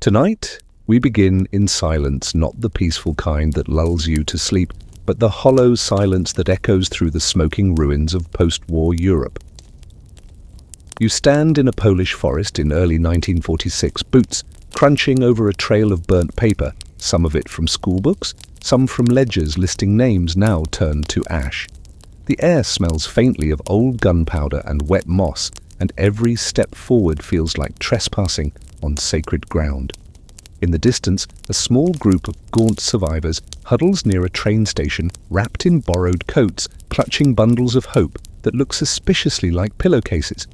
Tonight, we begin in silence, not the peaceful kind that lulls you to sleep, but the hollow silence that echoes through the smoking ruins of post-war Europe. You stand in a Polish forest in early 1946, boots crunching over a trail of burnt paper, some of it from schoolbooks, some from ledgers listing names now turned to ash. The air smells faintly of old gunpowder and wet moss, and every step forward feels like trespassing on sacred ground. In the distance, a small group of gaunt survivors huddles near a train station, wrapped in borrowed coats, clutching bundles of hope that look suspiciously like pillowcases.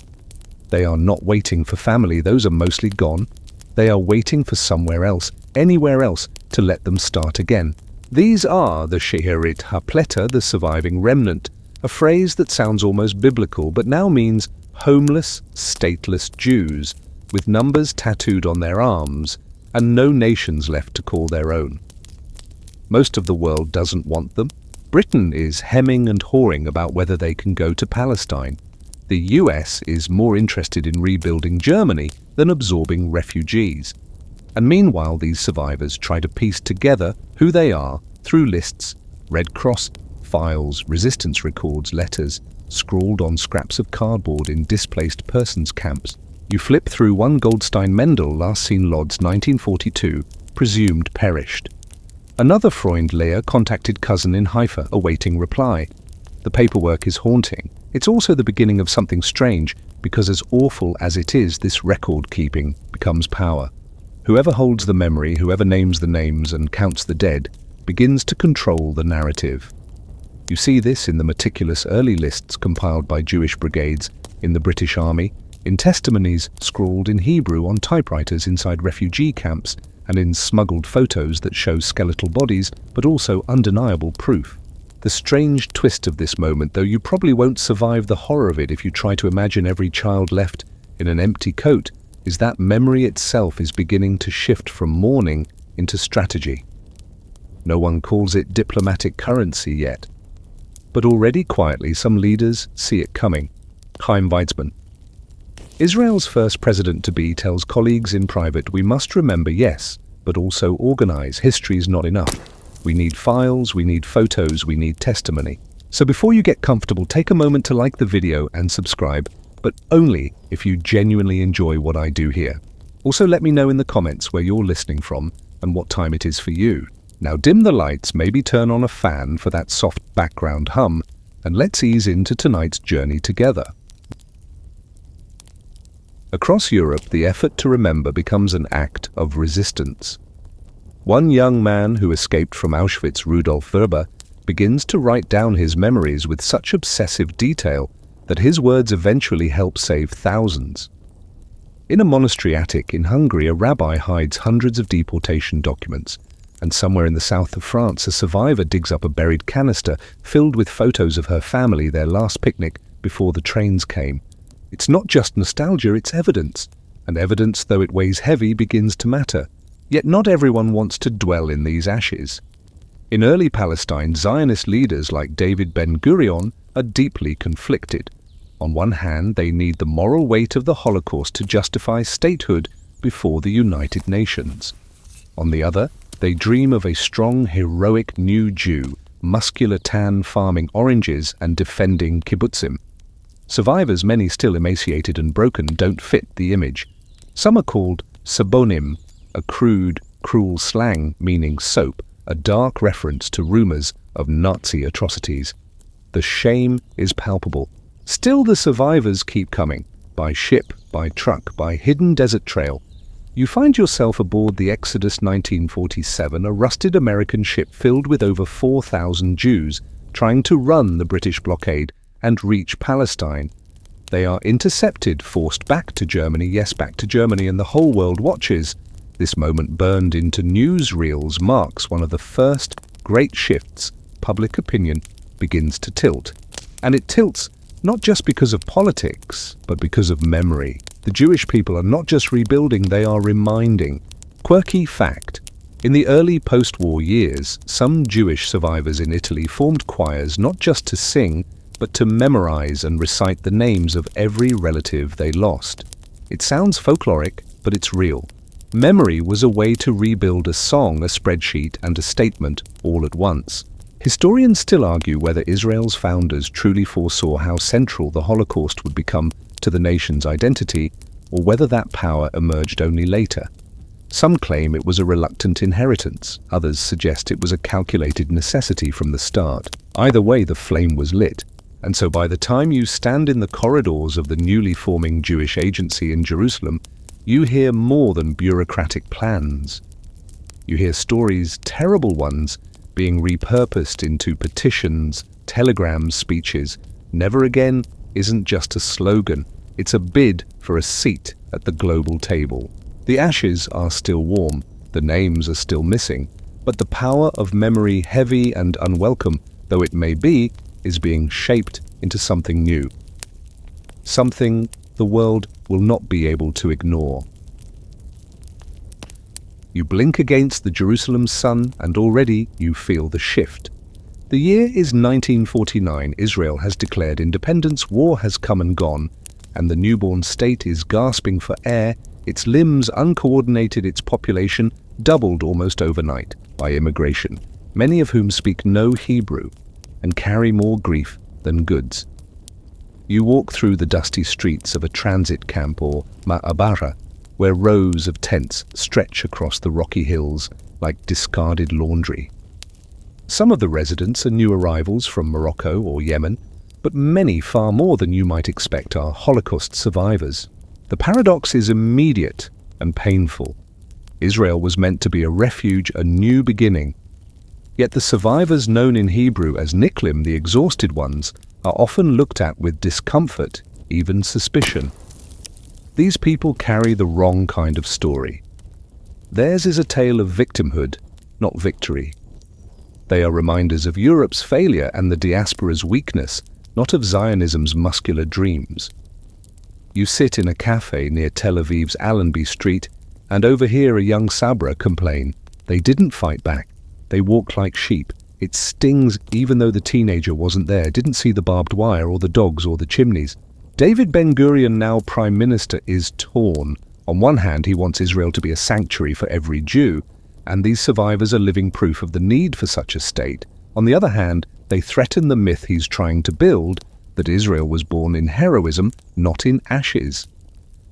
They are not waiting for family, those are mostly gone. They are waiting for somewhere else, anywhere else, to let them start again. These are the Sheherit HaPleta, the surviving remnant, a phrase that sounds almost biblical but now means homeless, stateless Jews, with numbers tattooed on their arms, and no nations left to call their own. Most of the world doesn't want them. Britain is hemming and hawing about whether they can go to Palestine. The US is more interested in rebuilding Germany than absorbing refugees. And meanwhile, these survivors try to piece together who they are through lists, Red Cross, files, resistance records, letters, scrawled on scraps of cardboard in displaced persons camps. You flip through one Goldstein Mendel, last seen Lodz 1942, presumed perished. Another Freund Leah contacted cousin in Haifa, awaiting reply. The paperwork is haunting. It's also the beginning of something strange, because as awful as it is, this record-keeping becomes power. Whoever holds the memory, whoever names the names and counts the dead, begins to control the narrative. You see this in the meticulous early lists compiled by Jewish brigades in the British Army, in testimonies scrawled in Hebrew on typewriters inside refugee camps, and in smuggled photos that show skeletal bodies, but also undeniable proof. The strange twist of this moment, though you probably won't survive the horror of it if you try to imagine every child left in an empty coat, is that memory itself is beginning to shift from mourning into strategy. No one calls it diplomatic currency yet, but already quietly some leaders see it coming. Chaim Weizmann. Israel's first president-to-be tells colleagues in private, we must remember, yes, but also organize. History's not enough. We need files, we need photos, we need testimony. So before you get comfortable, take a moment to like the video and subscribe, but only if you genuinely enjoy what I do here. Also let me know in the comments where you're listening from and what time it is for you. Now dim the lights, maybe turn on a fan for that soft background hum, and let's ease into tonight's journey together. Across Europe, the effort to remember becomes an act of resistance. One young man who escaped from Auschwitz, Rudolf Verber, begins to write down his memories with such obsessive detail that his words eventually help save thousands. In a monastery attic in Hungary, a rabbi hides hundreds of deportation documents, and somewhere in the south of France, a survivor digs up a buried canister filled with photos of her family, their last picnic before the trains came. It's not just nostalgia, it's evidence. And evidence, though it weighs heavy, begins to matter. Yet not everyone wants to dwell in these ashes. In early Palestine, Zionist leaders like David Ben-Gurion are deeply conflicted. On one hand, they need the moral weight of the Holocaust to justify statehood before the United Nations. On the other, they dream of a strong, heroic new Jew, muscular tan farming oranges and defending kibbutzim. Survivors, many still emaciated and broken, don't fit the image. Some are called sabonim, a crude, cruel slang meaning soap, a dark reference to rumors of Nazi atrocities. The shame is palpable. Still, the survivors keep coming, by ship, by truck, by hidden desert trail. You find yourself aboard the Exodus 1947, a rusted American ship filled with over 4,000 Jews trying to run the British blockade and reach Palestine. They are intercepted, forced back to Germany, yes, back to Germany, and the whole world watches. This moment, burned into newsreels, marks one of the first great shifts. Public opinion begins to tilt. And it tilts not just because of politics, but because of memory. The Jewish people are not just rebuilding, they are reminding. Quirky fact. In the early post-war years, some Jewish survivors in Italy formed choirs not just to sing, but to memorize and recite the names of every relative they lost. It sounds folkloric, but it's real. Memory was a way to rebuild a song, a spreadsheet, and a statement all at once. Historians still argue whether Israel's founders truly foresaw how central the Holocaust would become to the nation's identity, or whether that power emerged only later. Some claim it was a reluctant inheritance, others suggest it was a calculated necessity from the start. Either way, the flame was lit, and so by the time you stand in the corridors of the newly forming Jewish agency in Jerusalem, you hear more than bureaucratic plans. You hear stories, terrible ones, being repurposed into petitions, telegrams, speeches. Never again isn't just a slogan, it's a bid for a seat at the global table. The ashes are still warm, the names are still missing, but the power of memory, heavy and unwelcome though it may be, is being shaped into something new. Something the world will not be able to ignore. You blink against the Jerusalem sun and already you feel the shift. The year is 1949. Israel has declared independence, war has come and gone, and the newborn state is gasping for air, its limbs uncoordinated, its population doubled almost overnight by immigration, many of whom speak no Hebrew and carry more grief than goods. You walk through the dusty streets of a transit camp or ma'abara, where rows of tents stretch across the rocky hills like discarded laundry. Some of the residents are new arrivals from Morocco or Yemen, but many, far more than you might expect, are Holocaust survivors. The paradox is immediate and painful. Israel was meant to be a refuge, a new beginning. Yet the survivors known in Hebrew as Niklim, the exhausted ones, are often looked at with discomfort, even suspicion. These people carry the wrong kind of story. Theirs is a tale of victimhood, not victory. They are reminders of Europe's failure and the diaspora's weakness, not of Zionism's muscular dreams. You sit in a cafe near Tel Aviv's Allenby Street and overhear a young Sabra complain, "They didn't fight back. They walked like sheep. It stings even though the teenager wasn't there, didn't see the barbed wire or the dogs or the chimneys." David Ben-Gurion, now Prime Minister, is torn. On one hand, he wants Israel to be a sanctuary for every Jew, and these survivors are living proof of the need for such a state. On the other hand, they threaten the myth he's trying to build, that Israel was born in heroism, not in ashes.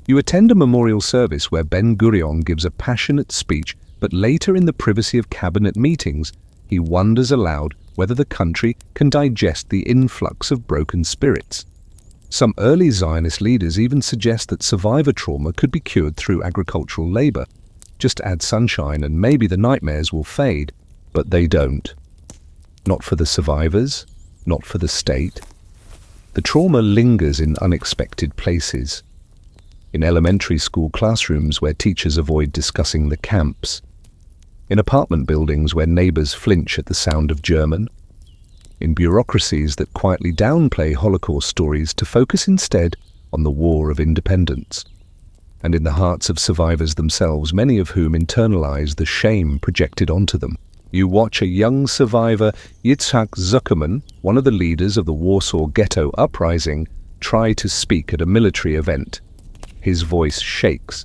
You attend a memorial service where Ben-Gurion gives a passionate speech, but later in the privacy of cabinet meetings, he wonders aloud whether the country can digest the influx of broken spirits. Some early Zionist leaders even suggest that survivor trauma could be cured through agricultural labor. Just add sunshine and maybe the nightmares will fade, but they don't. Not for the survivors, not for the state. The trauma lingers in unexpected places. In elementary school classrooms where teachers avoid discussing the camps. In apartment buildings where neighbors flinch at the sound of German. In bureaucracies that quietly downplay Holocaust stories to focus instead on the war of independence. And in the hearts of survivors themselves, many of whom internalize the shame projected onto them. You watch a young survivor, Yitzhak Zuckerman, one of the leaders of the Warsaw Ghetto uprising, try to speak at a military event. His voice shakes.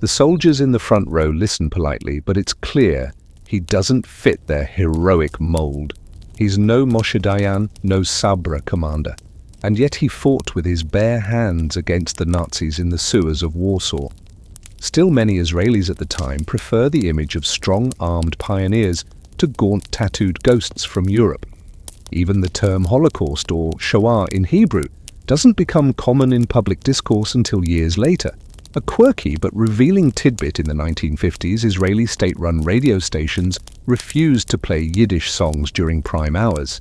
The soldiers in the front row listen politely, but it's clear he doesn't fit their heroic mold. He's no Moshe Dayan, no Sabra commander, and yet he fought with his bare hands against the Nazis in the sewers of Warsaw. Still, many Israelis at the time prefer the image of strong armed pioneers to gaunt tattooed ghosts from Europe. Even the term Holocaust or Shoah in Hebrew doesn't become common in public discourse until years later. A quirky but revealing tidbit: in the 1950s, Israeli state-run radio stations refused to play Yiddish songs during prime hours.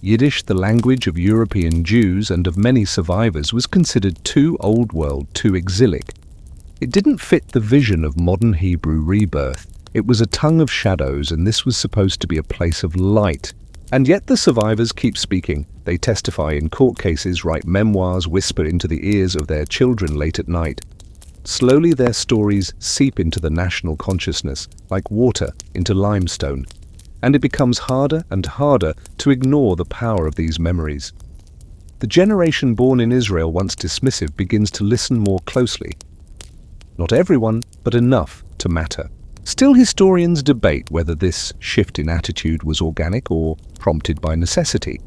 Yiddish, the language of European Jews and of many survivors, was considered too old world, too exilic. It didn't fit the vision of modern Hebrew rebirth. It was a tongue of shadows, and this was supposed to be a place of light. And yet the survivors keep speaking. They testify in court cases, write memoirs, whisper into the ears of their children late at night. Slowly their stories seep into the national consciousness, like water into limestone, and it becomes harder and harder to ignore the power of these memories. The generation born in Israel, once dismissive, begins to listen more closely. Not everyone, but enough to matter. Still, historians debate whether this shift in attitude was organic or prompted by necessity.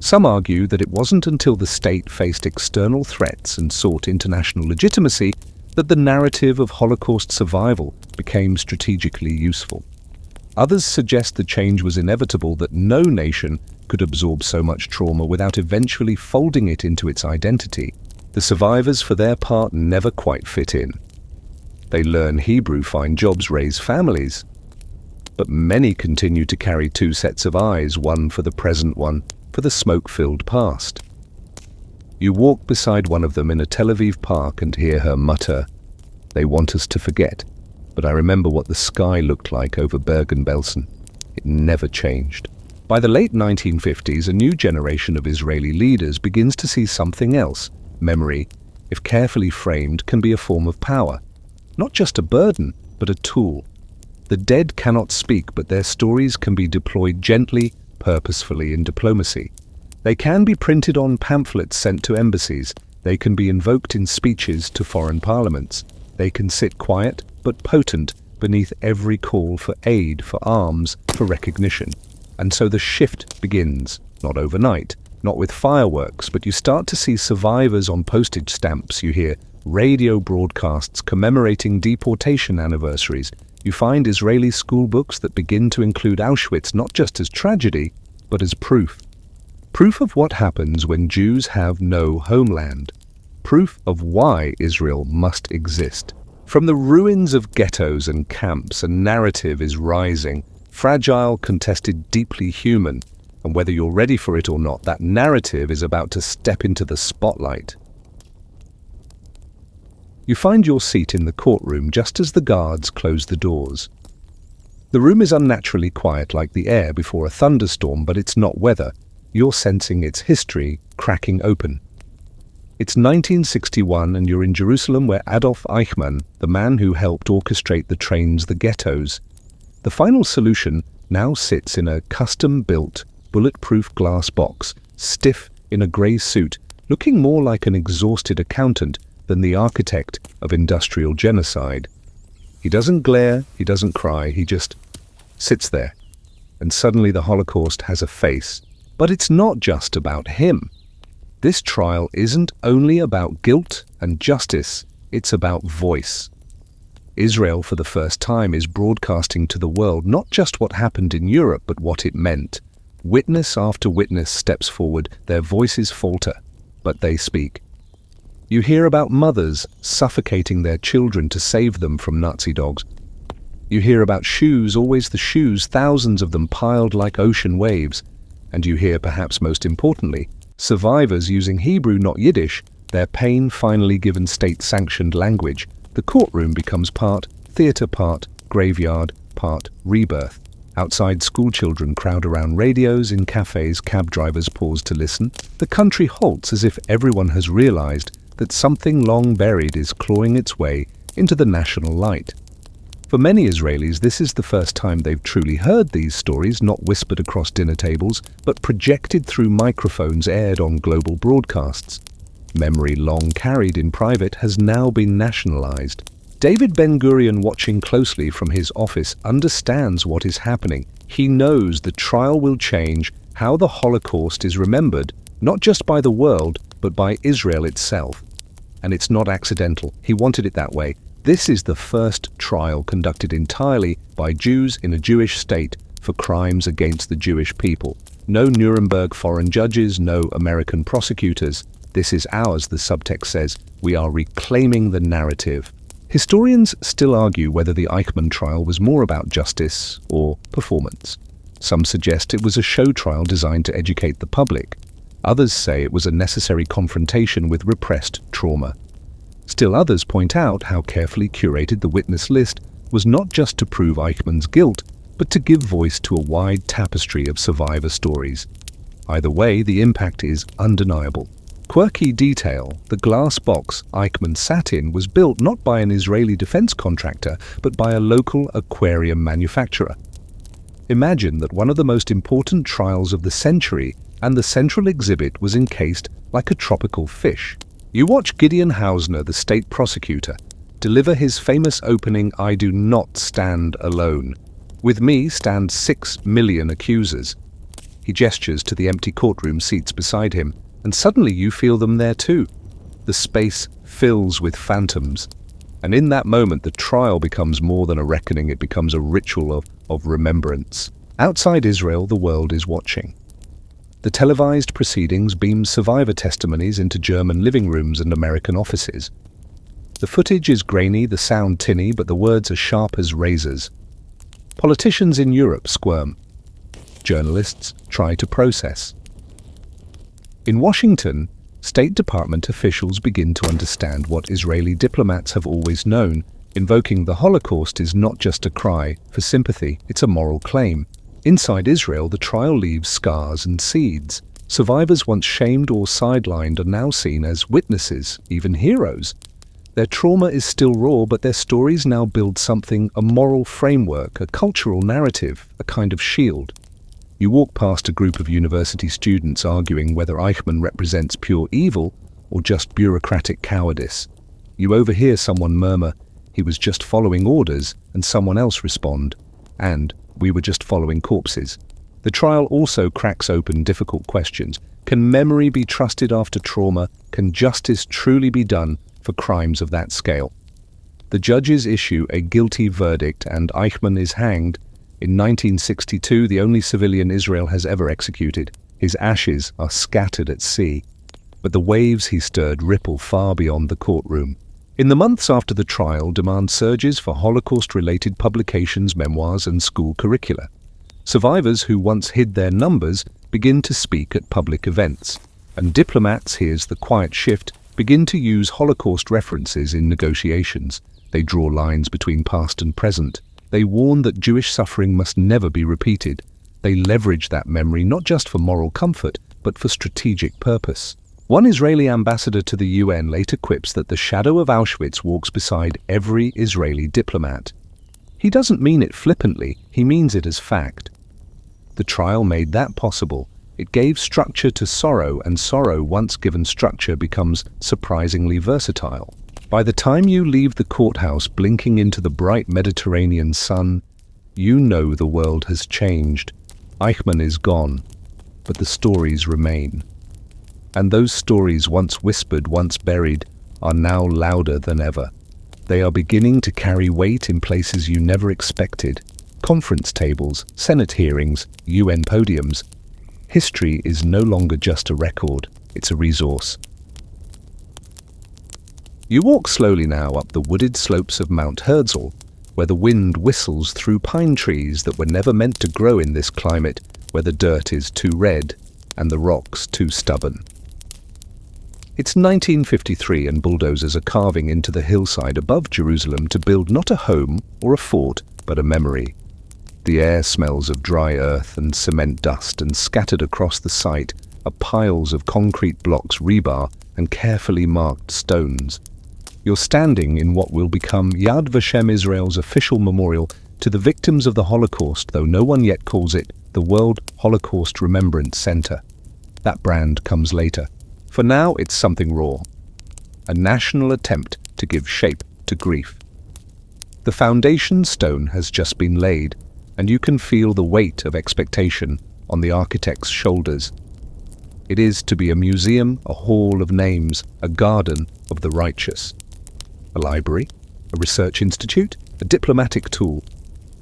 Some argue that it wasn't until the state faced external threats and sought international legitimacy that the narrative of Holocaust survival became strategically useful. Others suggest the change was inevitable, that no nation could absorb so much trauma without eventually folding it into its identity. The survivors, for their part, never quite fit in. They learn Hebrew, find jobs, raise families. But many continue to carry two sets of eyes, one for the present, one for the smoke-filled past. You walk beside one of them in a Tel Aviv park and hear her mutter, "They want us to forget, but I remember what the sky looked like over Bergen-Belsen. It never changed." By the late 1950s, a new generation of Israeli leaders begins to see something else. Memory, if carefully framed, can be a form of power. Not just a burden, but a tool. The dead cannot speak, but their stories can be deployed gently, purposefully in diplomacy. They can be printed on pamphlets sent to embassies. They can be invoked in speeches to foreign parliaments. They can sit quiet but potent beneath every call for aid, for arms, for recognition. And so the shift begins, not overnight, not with fireworks, but you start to see survivors on postage stamps. You hear radio broadcasts commemorating deportation anniversaries. You find Israeli school books that begin to include Auschwitz not just as tragedy, but as proof. Proof of what happens when Jews have no homeland. Proof of why Israel must exist. From the ruins of ghettos and camps, a narrative is rising, fragile, contested, deeply human. And whether you're ready for it or not, that narrative is about to step into the spotlight. You find your seat in the courtroom just as the guards close the doors. The room is unnaturally quiet, like the air before a thunderstorm, but it's not weather. You're sensing its history cracking open. It's 1961 and you're in Jerusalem, where Adolf Eichmann, the man who helped orchestrate the trains, the ghettos. The final solution now sits in a custom-built, bulletproof glass box, stiff in a grey suit, looking more like an exhausted accountant than the architect of industrial genocide. He doesn't glare, he doesn't cry, he just sits there. And suddenly the Holocaust has a face. But it's not just about him. This trial isn't only about guilt and justice, it's about voice. Israel, for the first time, is broadcasting to the world not just what happened in Europe, but what it meant. Witness after witness steps forward, their voices falter, but they speak. You hear about mothers suffocating their children to save them from Nazi dogs. You hear about shoes, always the shoes, thousands of them piled like ocean waves. And you hear, perhaps most importantly, survivors using Hebrew, not Yiddish, their pain finally given state-sanctioned language. The courtroom becomes part theatre, part graveyard, part rebirth. Outside, schoolchildren crowd around radios, in cafes, cab drivers pause to listen. The country halts as if everyone has realized that something long buried is clawing its way into the national light. For many Israelis, this is the first time they've truly heard these stories, not whispered across dinner tables, but projected through microphones aired on global broadcasts. Memory long carried in private has now been nationalized. David Ben-Gurion, watching closely from his office, understands what is happening. He knows the trial will change how the Holocaust is remembered, not just by the world, but by Israel itself. And it's not accidental. He wanted it that way. This is the first trial conducted entirely by Jews in a Jewish state for crimes against the Jewish people. No Nuremberg foreign judges, no American prosecutors. This is ours, the subtext says. We are reclaiming the narrative. Historians still argue whether the Eichmann trial was more about justice or performance. Some suggest it was a show trial designed to educate the public. Others say it was a necessary confrontation with repressed trauma. Still others point out how carefully curated the witness list was, not just to prove Eichmann's guilt, but to give voice to a wide tapestry of survivor stories. Either way, the impact is undeniable. Quirky detail: the glass box Eichmann sat in was built not by an Israeli defense contractor, but by a local aquarium manufacturer. Imagine that one of the most important trials of the century, and the central exhibit was encased like a tropical fish. You watch Gideon Hausner, the state prosecutor, deliver his famous opening, "I do not stand alone. With me stand 6 million accusers." He gestures to the empty courtroom seats beside him, and suddenly you feel them there too. The space fills with phantoms. And in that moment, the trial becomes more than a reckoning, it becomes a ritual of remembrance. Outside Israel, the world is watching. The televised proceedings beam survivor testimonies into German living rooms and American offices. The footage is grainy, the sound tinny, but the words are sharp as razors. Politicians in Europe squirm. Journalists try to process. In Washington, State Department officials begin to understand what Israeli diplomats have always known. Invoking the Holocaust is not just a cry for sympathy, it's a moral claim. Inside Israel, the trial leaves scars and seeds. Survivors once shamed or sidelined are now seen as witnesses, even heroes. Their trauma is still raw, but their stories now build something, a moral framework, a cultural narrative, a kind of shield. You walk past a group of university students arguing whether Eichmann represents pure evil or just bureaucratic cowardice. You overhear someone murmur, "He was just following orders," and someone else respond, "And we were just following corpses." The trial also cracks open difficult questions. Can memory be trusted after trauma? Can justice truly be done for crimes of that scale? The judges issue a guilty verdict and Eichmann is hanged. In 1962, the only civilian Israel has ever executed. His ashes are scattered at sea, but the waves he stirred ripple far beyond the courtroom. In the months after the trial, demand surges for Holocaust-related publications, memoirs, and school curricula. Survivors who once hid their numbers begin to speak at public events, and diplomats, here's the quiet shift, begin to use Holocaust references in negotiations. They draw lines between past and present. They warn that Jewish suffering must never be repeated. They leverage that memory not just for moral comfort, but for strategic purpose. One Israeli ambassador to the UN later quips that the shadow of Auschwitz walks beside every Israeli diplomat. He doesn't mean it flippantly, he means it as fact. The trial made that possible. It gave structure to sorrow, and sorrow, once given structure, becomes surprisingly versatile. By the time you leave the courthouse blinking into the bright Mediterranean sun, you know the world has changed. Eichmann is gone, but the stories remain. And those stories, once whispered, once buried, are now louder than ever. They are beginning to carry weight in places you never expected. Conference tables, Senate hearings, UN podiums. History is no longer just a record, it's a resource. You walk slowly now up the wooded slopes of Mount Herzl, where the wind whistles through pine trees that were never meant to grow in this climate, where the dirt is too red and the rocks too stubborn. It's 1953 and bulldozers are carving into the hillside above Jerusalem to build not a home or a fort, but a memory. The air smells of dry earth and cement dust, and scattered across the site are piles of concrete blocks, rebar, and carefully marked stones. You're standing in what will become Yad Vashem, Israel's official memorial to the victims of the Holocaust, though no one yet calls it the World Holocaust Remembrance Center. That brand comes later. For now, it's something raw. A national attempt to give shape to grief. The foundation stone has just been laid, and you can feel the weight of expectation on the architect's shoulders. It is to be a museum, a hall of names, a garden of the righteous. A library, a research institute, a diplomatic tool.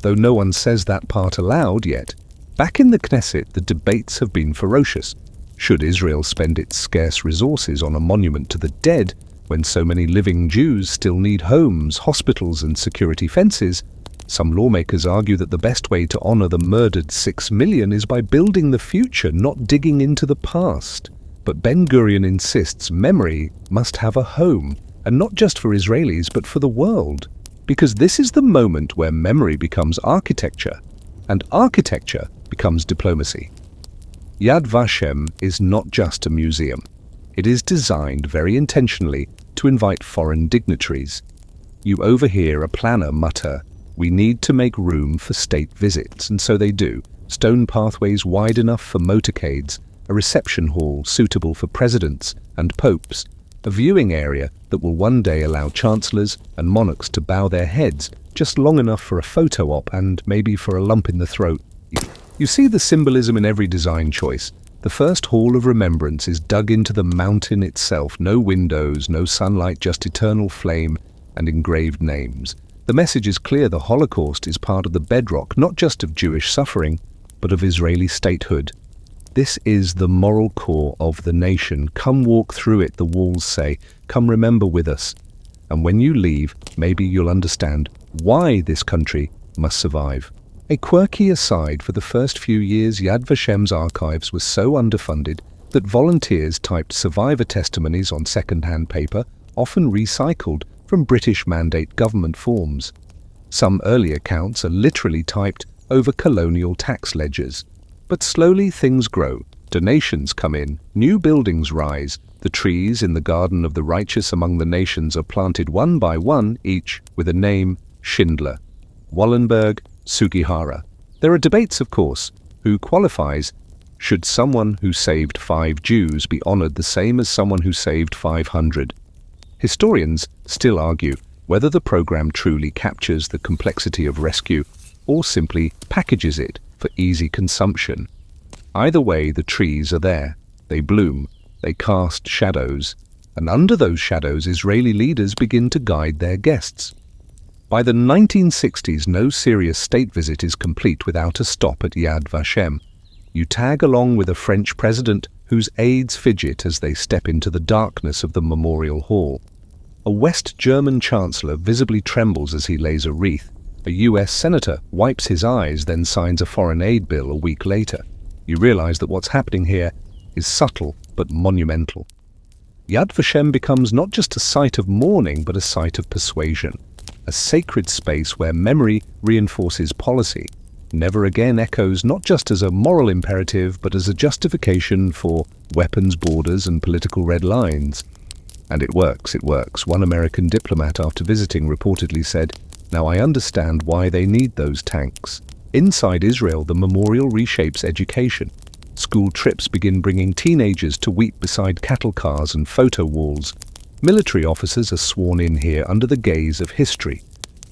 Though no one says that part aloud yet, back in the Knesset the debates have been ferocious. Should Israel spend its scarce resources on a monument to the dead when so many living Jews still need homes, hospitals, and security fences? Some lawmakers argue that the best way to honor the murdered 6 million is by building the future, not digging into the past. But Ben-Gurion insists memory must have a home, and not just for Israelis, but for the world. Because this is the moment where memory becomes architecture, and architecture becomes diplomacy. Yad Vashem is not just a museum. It is designed very intentionally to invite foreign dignitaries. You overhear a planner mutter, "We need to make room for state visits," and so they do. Stone pathways wide enough for motorcades, a reception hall suitable for presidents and popes, a viewing area that will one day allow chancellors and monarchs to bow their heads just long enough for a photo op and maybe for a lump in the throat. You see the symbolism in every design choice. The first hall of remembrance is dug into the mountain itself. No windows, no sunlight, just eternal flame and engraved names. The message is clear: the Holocaust is part of the bedrock, not just of Jewish suffering, but of Israeli statehood. This is the moral core of the nation. Come walk through it, the walls say. Come remember with us. And when you leave, maybe you'll understand why this country must survive. A quirky aside: for the first few years, Yad Vashem's archives were so underfunded that volunteers typed survivor testimonies on second-hand paper, often recycled from British Mandate government forms. Some early accounts are literally typed over colonial tax ledgers. But slowly things grow. Donations come in, new buildings rise. The trees in the garden of the righteous among the nations are planted one by one, each with a name: Schindler, Wallenberg, Sugihara. There are debates, of course. Who qualifies? Should someone who saved 5 Jews be honored the same as someone who saved 500? Historians still argue whether the program truly captures the complexity of rescue or simply packages it for easy consumption. Either way, the trees are there. They bloom, they cast shadows, and under those shadows, Israeli leaders begin to guide their guests. By the 1960s, no serious state visit is complete without a stop at Yad Vashem. You tag along with a French president whose aides fidget as they step into the darkness of the memorial hall. A West German chancellor visibly trembles as he lays a wreath. A US senator wipes his eyes, then signs a foreign aid bill a week later. You realize that what's happening here is subtle but monumental. Yad Vashem becomes not just a site of mourning, but a site of persuasion. A sacred space where memory reinforces policy. Never again echoes not just as a moral imperative, but as a justification for weapons, borders, and political red lines. And it works. One American diplomat, after visiting, reportedly said, "Now I understand why they need those tanks." Inside Israel, the memorial reshapes education. School trips begin bringing teenagers to weep beside cattle cars and photo walls. Military officers are sworn in here under the gaze of history.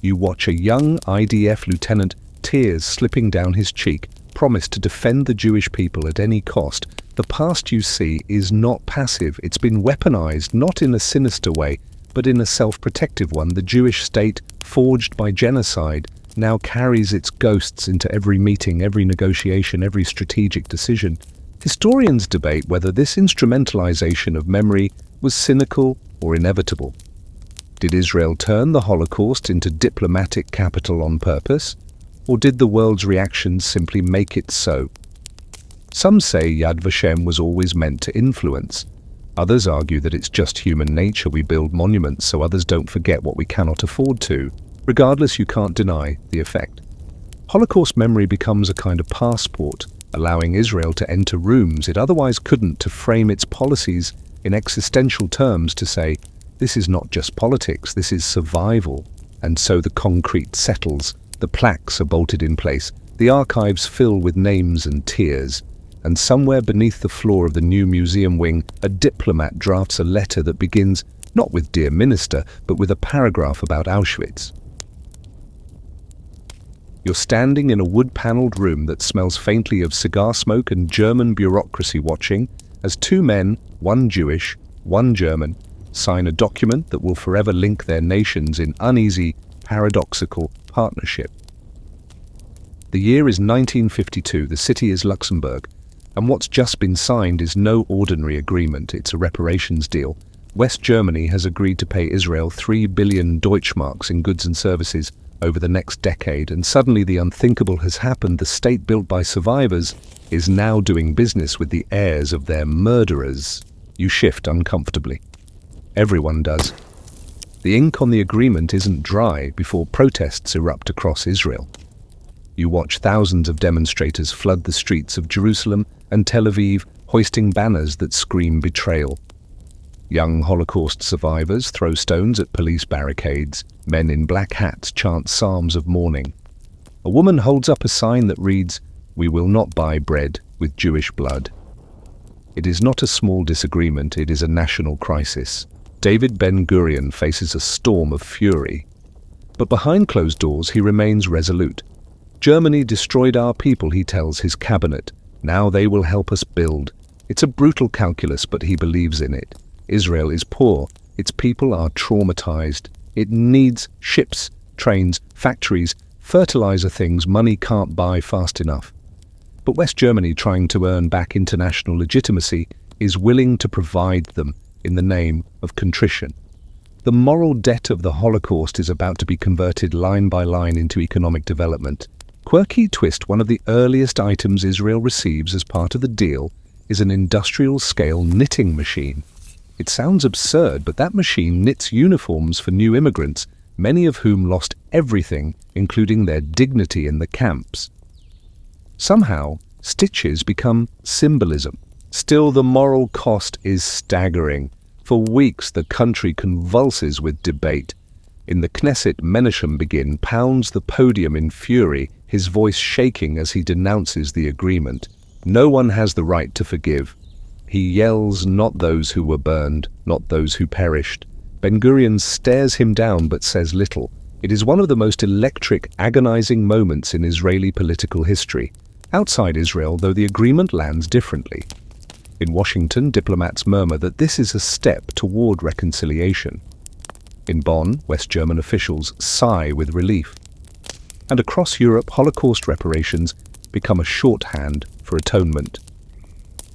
You watch a young IDF lieutenant, tears slipping down his cheek, promise to defend the Jewish people at any cost. The past you see is not passive. It's been weaponized, not in a sinister way, but in a self-protective one. The Jewish state, forged by genocide, now carries its ghosts into every meeting, every negotiation, every strategic decision. Historians debate whether this instrumentalization of memory was cynical or inevitable. Did Israel turn the Holocaust into diplomatic capital on purpose, or did the world's reactions simply make it so? Some say Yad Vashem was always meant to influence. Others argue that it's just human nature. We build monuments so others don't forget what we cannot afford to. Regardless, you can't deny the effect. Holocaust memory becomes a kind of passport, allowing Israel to enter rooms it otherwise couldn't, to frame its policies in existential terms, to say, this is not just politics, this is survival. And so the concrete settles, the plaques are bolted in place, the archives fill with names and tears, and somewhere beneath the floor of the new museum wing, a diplomat drafts a letter that begins not with "Dear Minister," but with a paragraph about Auschwitz. You're standing in a wood-paneled room that smells faintly of cigar smoke and German bureaucracy, watching as 2 men, one Jewish, one German, sign a document that will forever link their nations in uneasy, paradoxical partnership. The year is 1952, the city is Luxembourg, and what's just been signed is no ordinary agreement, it's a reparations deal. West Germany has agreed to pay Israel 3 billion Deutschmarks in goods and services over the next decade, and suddenly the unthinkable has happened. The state built by survivors is now doing business with the heirs of their murderers. You shift uncomfortably. Everyone does. The ink on the agreement isn't dry before protests erupt across Israel. You watch thousands of demonstrators flood the streets of Jerusalem and Tel Aviv, hoisting banners that scream betrayal. Young Holocaust survivors throw stones at police barricades. Men in black hats chant psalms of mourning. A woman holds up a sign that reads, "We will not buy bread with Jewish blood." It is not a small disagreement, it is a national crisis. David Ben-Gurion faces a storm of fury. But behind closed doors, he remains resolute. Germany destroyed our people, he tells his cabinet. Now they will help us build. It's a brutal calculus, but he believes in it. Israel is poor. Its people are traumatized. It needs ships, trains, factories, fertilizer, things money can't buy fast enough. But West Germany, trying to earn back international legitimacy, is willing to provide them in the name of contrition. The moral debt of the Holocaust is about to be converted line by line into economic development. Quirky twist: one of the earliest items Israel receives as part of the deal is an industrial-scale knitting machine. It sounds absurd, but that machine knits uniforms for new immigrants, many of whom lost everything, including their dignity in the camps. Somehow, stitches become symbolism. Still, the moral cost is staggering. For weeks, the country convulses with debate. In the Knesset, Menachem Begin pounds the podium in fury, his voice shaking as he denounces the agreement. No one has the right to forgive. He yells, not those who were burned, not those who perished. Ben-Gurion stares him down but says little. It is one of the most electric, agonizing moments in Israeli political history. Outside Israel, though, the agreement lands differently. In Washington, diplomats murmur that this is a step toward reconciliation. In Bonn, West German officials sigh with relief. And across Europe, Holocaust reparations become a shorthand for atonement.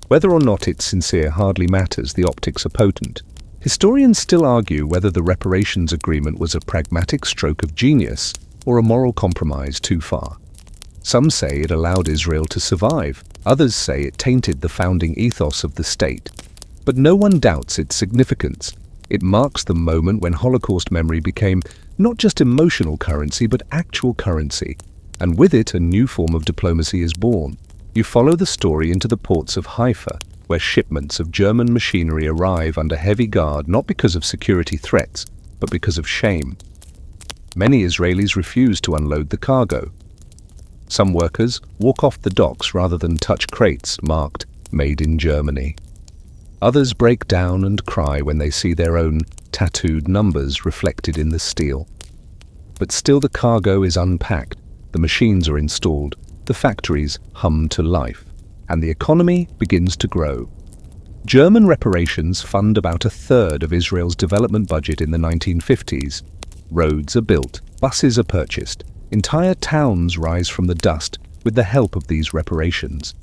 Whether or not it's sincere hardly matters, the optics are potent. Historians still argue whether the reparations agreement was a pragmatic stroke of genius or a moral compromise too far. Some say it allowed Israel to survive, others say it tainted the founding ethos of the state. But no one doubts its significance. It marks the moment when Holocaust memory became not just emotional currency but actual currency, and with it a new form of diplomacy is born. You follow the story into the ports of Haifa, where shipments of German machinery arrive under heavy guard not because of security threats, but because of shame. Many Israelis refuse to unload the cargo. Some workers walk off the docks rather than touch crates marked "Made in Germany." Others break down and cry when they see their own tattooed numbers reflected in the steel. But still the cargo is unpacked, the machines are installed, the factories hum to life, and the economy begins to grow. German reparations fund about a third of Israel's development budget in the 1950s. Roads are built, buses are purchased, entire towns rise from the dust with the help of these reparations.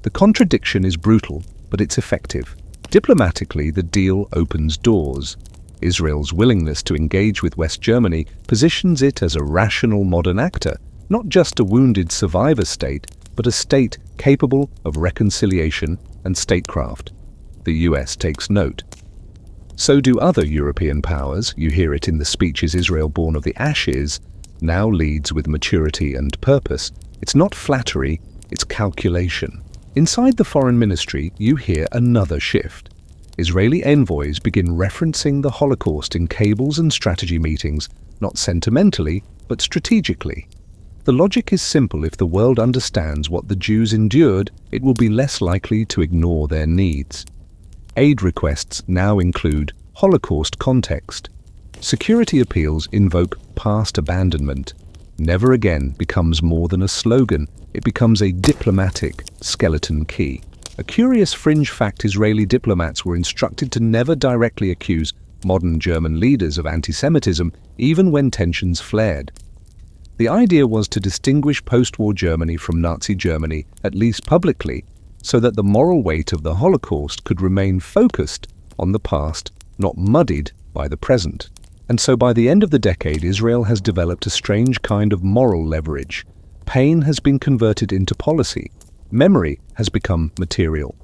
The contradiction is brutal, but it's effective. Diplomatically, the deal opens doors. Israel's willingness to engage with West Germany positions it as a rational modern actor, not just a wounded survivor state, but a state capable of reconciliation and statecraft. The US takes note. So do other European powers. You hear it in the speeches. Israel, born of the ashes, now leads with maturity and purpose. It's not flattery, it's calculation. Inside the foreign ministry, you hear another shift. Israeli envoys begin referencing the Holocaust in cables and strategy meetings, not sentimentally, but strategically. The logic is simple: if the world understands what the Jews endured, it will be less likely to ignore their needs. Aid requests now include Holocaust context. Security appeals invoke past abandonment. Never again becomes more than a slogan. It becomes a diplomatic skeleton key. A curious fringe fact: Israeli diplomats were instructed to never directly accuse modern German leaders of anti-Semitism, even when tensions flared. The idea was to distinguish post-war Germany from Nazi Germany, at least publicly, so that the moral weight of the Holocaust could remain focused on the past, not muddied by the present. And so by the end of the decade, Israel has developed a strange kind of moral leverage. Pain has been converted into policy. Memory has become material.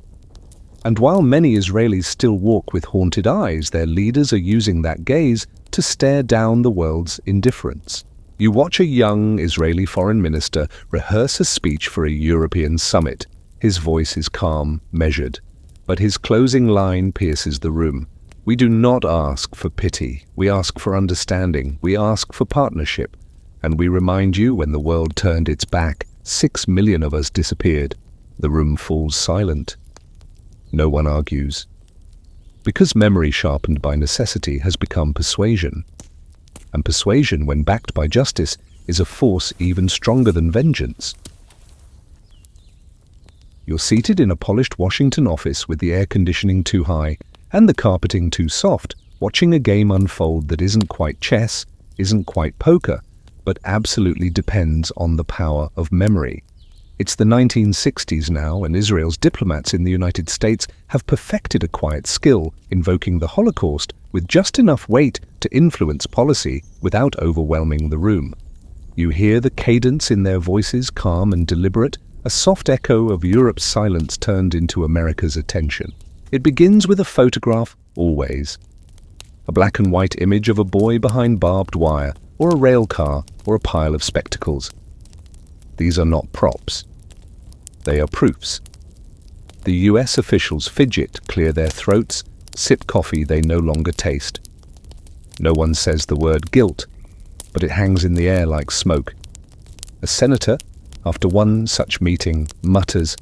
And while many Israelis still walk with haunted eyes, their leaders are using that gaze to stare down the world's indifference. You watch a young Israeli foreign minister rehearse a speech for a European summit. His voice is calm, measured, but his closing line pierces the room. We do not ask for pity. We ask for understanding. We ask for partnership. And we remind you, when the world turned its back, 6 million of us disappeared. The room falls silent. No one argues. Because memory sharpened by necessity has become persuasion. And persuasion, when backed by justice, is a force even stronger than vengeance. You're seated in a polished Washington office with the air conditioning too high and the carpeting too soft, watching a game unfold that isn't quite chess, isn't quite poker, but absolutely depends on the power of memory. It's the 1960s now, and Israel's diplomats in the United States have perfected a quiet skill, invoking the Holocaust with just enough weight to influence policy without overwhelming the room. You hear the cadence in their voices, calm and deliberate, a soft echo of Europe's silence turned into America's attention. It begins with a photograph, always. A black and white image of a boy behind barbed wire, or a rail car, or a pile of spectacles. These are not props. They are proofs. The US officials fidget, clear their throats, sip coffee they no longer taste. No one says the word guilt, but it hangs in the air like smoke. A senator, after one such meeting, mutters,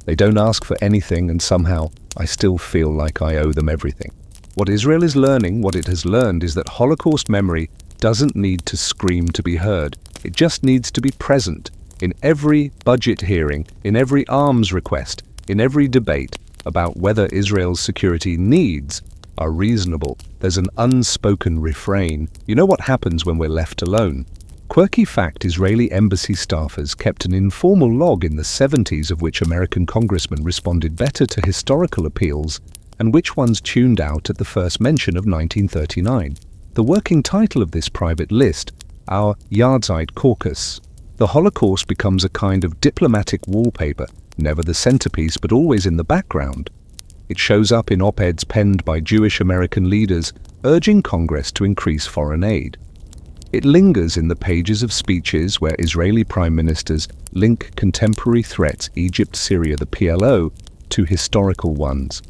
"They don't ask for anything, and somehow I still feel like I owe them everything." What Israel is learning, what it has learned, is that Holocaust memory doesn't need to scream to be heard. It just needs to be present. In every budget hearing, in every arms request, in every debate about whether Israel's security needs are reasonable, there's an unspoken refrain. You know what happens when we're left alone? Quirky fact, Israeli embassy staffers kept an informal log in the 70s of which American congressmen responded better to historical appeals and which ones tuned out at the first mention of 1939. The working title of this private list, our Yahrzeit Caucus. The Holocaust becomes a kind of diplomatic wallpaper, never the centerpiece but always in the background. It shows up in op-eds penned by Jewish American leaders urging Congress to increase foreign aid. It lingers in the pages of speeches where Israeli prime ministers link contemporary threats, Egypt, Syria, the PLO, to historical ones.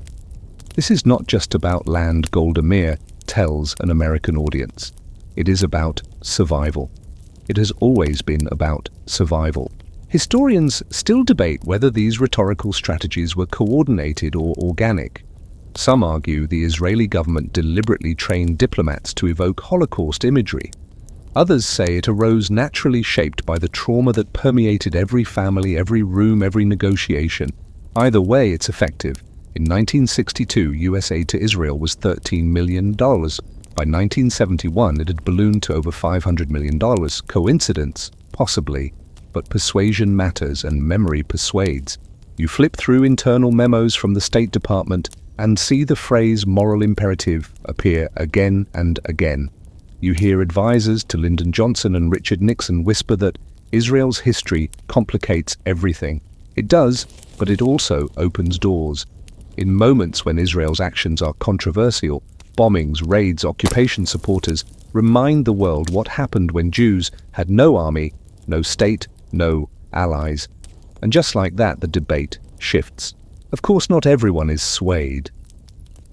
This is not just about land, Golda Meir tells an American audience. It is about survival. It has always been about survival. Historians still debate whether these rhetorical strategies were coordinated or organic. Some argue the Israeli government deliberately trained diplomats to evoke Holocaust imagery. Others say it arose naturally, shaped by the trauma that permeated every family, every room, every negotiation. Either way, it's effective. In 1962, US aid to Israel was $13 million. By 1971, it had ballooned to over $500 million. Coincidence? Possibly. But persuasion matters, and memory persuades. You flip through internal memos from the State Department and see the phrase moral imperative appear again and again. You hear advisors to Lyndon Johnson and Richard Nixon whisper that Israel's history complicates everything. It does, but it also opens doors. In moments when Israel's actions are controversial, bombings, raids, occupation supporters remind the world what happened when Jews had no army, no state, no allies. And just like that, the debate shifts. Of course, not everyone is swayed.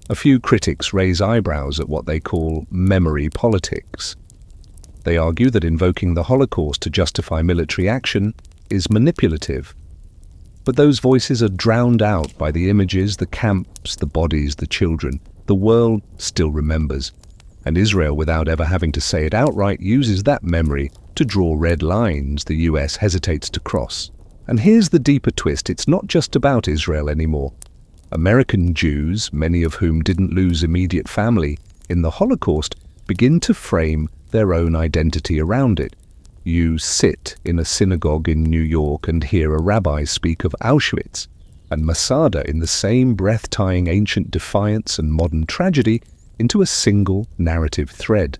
A few critics raise eyebrows at what they call memory politics. They argue that invoking the Holocaust to justify military action is manipulative. But those voices are drowned out by the images, the camps, the bodies, the children. The world still remembers. And Israel, without ever having to say it outright, uses that memory to draw red lines the US hesitates to cross. And here's the deeper twist. It's not just about Israel anymore. American Jews, many of whom didn't lose immediate family in the Holocaust, begin to frame their own identity around it. You sit in a synagogue in New York and hear a rabbi speak of Auschwitz and Masada in the same breath-tying ancient defiance and modern tragedy into a single narrative thread.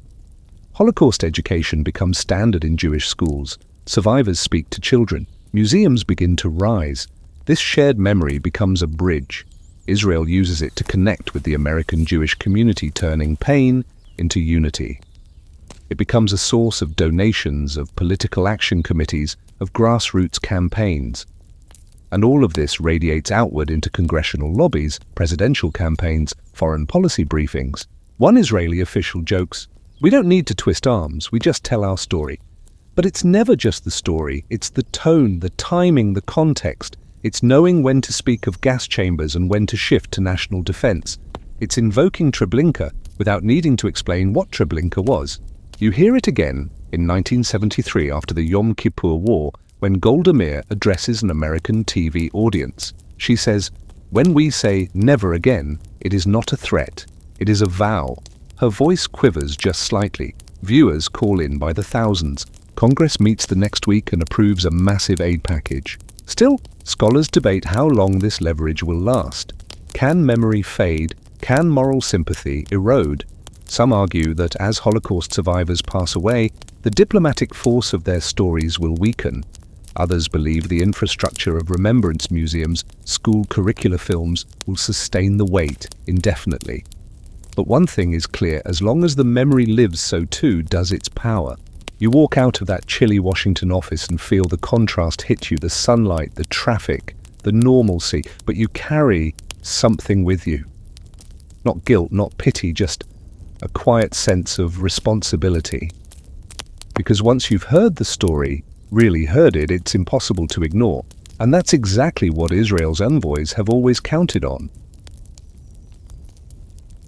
Holocaust education becomes standard in Jewish schools. Survivors speak to children. Museums begin to rise. This shared memory becomes a bridge. Israel uses it to connect with the American Jewish community, turning pain into unity. It becomes a source of donations, of political action committees, of grassroots campaigns. And all of this radiates outward into congressional lobbies, presidential campaigns, foreign policy briefings. One Israeli official jokes, "We don't need to twist arms, we just tell our story." But it's never just the story, it's the tone, the timing, the context. It's knowing when to speak of gas chambers and when to shift to national defense. It's invoking Treblinka without needing to explain what Treblinka was. You hear it again in 1973 after the Yom Kippur War, when Golda Meir addresses an American TV audience. She says, "When we say never again, it is not a threat, it is a vow." Her voice quivers just slightly. Viewers call in by the thousands. Congress meets the next week and approves a massive aid package. Still, scholars debate how long this leverage will last. Can memory fade? Can moral sympathy erode? Some argue that as Holocaust survivors pass away, the diplomatic force of their stories will weaken. Others believe the infrastructure of remembrance museums, school curricula films, will sustain the weight indefinitely. But one thing is clear, as long as the memory lives, so too does its power. You walk out of that chilly Washington office and feel the contrast hit you, the sunlight, the traffic, the normalcy, but you carry something with you. Not guilt, not pity, just a quiet sense of responsibility. Because once you've heard the story, really heard it, it's impossible to ignore. And that's exactly what Israel's envoys have always counted on.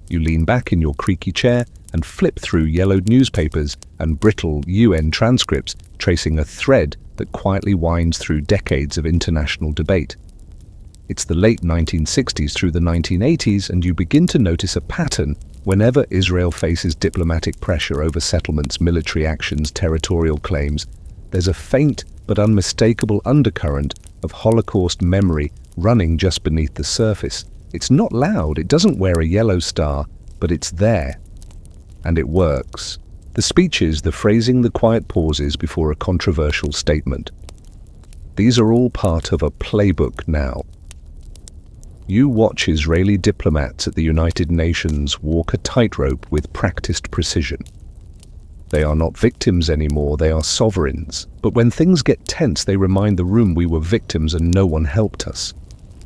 You lean back in your creaky chair and flip through yellowed newspapers and brittle UN transcripts, tracing a thread that quietly winds through decades of international debate. It's the late 1960s through the 1980s, and you begin to notice a pattern whenever Israel faces diplomatic pressure over settlements, military actions, territorial claims. There's a faint but unmistakable undercurrent of Holocaust memory running just beneath the surface. It's not loud, it doesn't wear a yellow star, but it's there. And it works. The speeches, the phrasing, the quiet pauses before a controversial statement. These are all part of a playbook now. You watch Israeli diplomats at the United Nations walk a tightrope with practiced precision. They are not victims anymore, they are sovereigns. But when things get tense, they remind the room we were victims and no one helped us.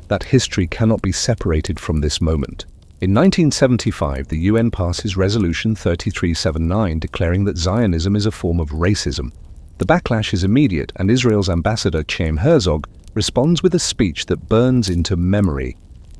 That history cannot be separated from this moment. In 1975, the UN passes Resolution 3379 declaring that Zionism is a form of racism. The backlash is immediate, and Israel's ambassador Chaim Herzog responds with a speech that burns into memory.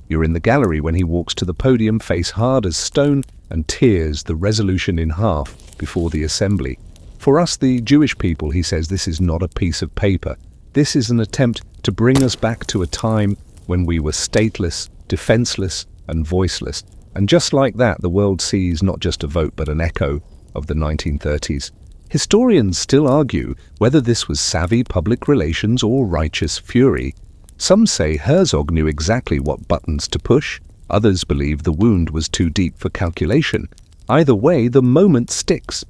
You're in the gallery when he walks to the podium, face hard as stone, and tears the resolution in half before the assembly. For us, the Jewish people, he says, this is not a piece of paper. This is an attempt to bring us back to a time when we were stateless, defenseless, and voiceless. And just like that, the world sees not just a vote, but an echo of the 1930s. Historians still argue whether this was savvy public relations or righteous fury. Some say Herzog knew exactly what buttons to push. Others believe the wound was too deep for calculation. Either way, the moment sticks.